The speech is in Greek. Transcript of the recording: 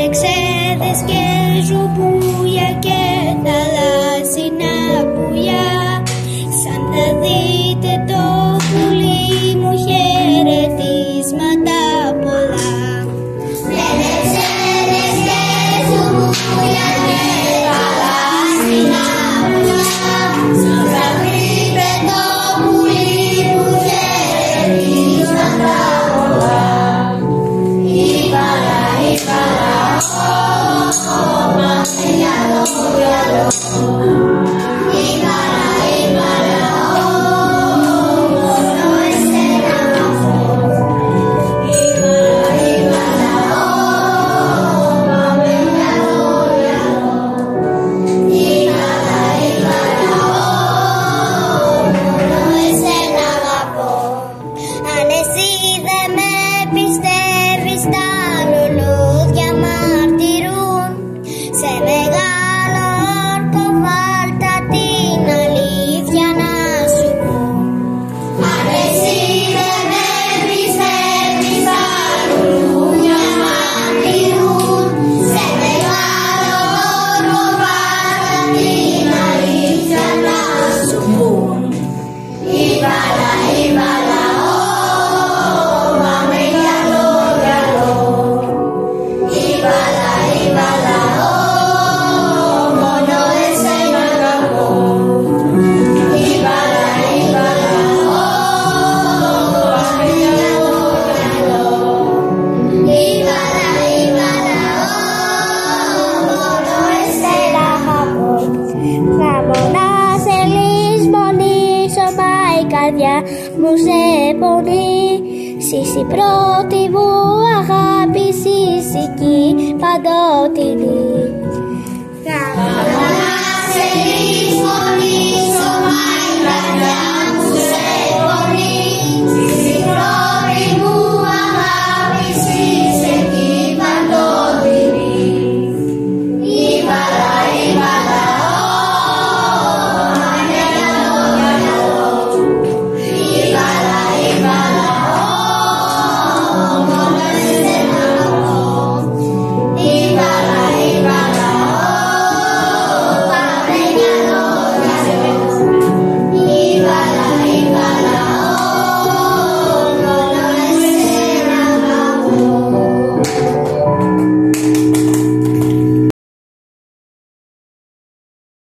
Εξέδες και ζουμπούλια και θαλάσσινα πουλιά, σαν θα δείτε το πουλί μου χαιρετίσματα πολλά. Εξέδες και ζουμπούλια και θαλάσσινα πουλιά, σαν θα δείτε το πουλί μου χαιρετίσματα πολλά. Αν εσύ δεν με πιστεύεις, τα λουλούδια μαρτυρούν. Σε μεγάλο όρκο βάλτα την αλήθεια να σου πούν. Αν εσύ δεν με πιστεύεις, τα λουλούδια μαρτυρούν. Σε μεγάλο όρκο βάλτα την αλήθεια να σου πούν. Ήβαλα, ήβαλα, πάμε γυαλό, γυαλό. Ήβαλα, ήβαλα, μόνο εσένα αγαπώ. Ήβαλα, ήβαλα, πάμε γυαλό, γυαλό. Ήβαλα, ήβαλα, μόνο εσένα αγαπώ. Θα μπορώ να σε λησμονήσω, μα η καρδιά μου σε πονεί. Εσύ πρώτη μου αγάπη, εσύ εκεί παντοτινή.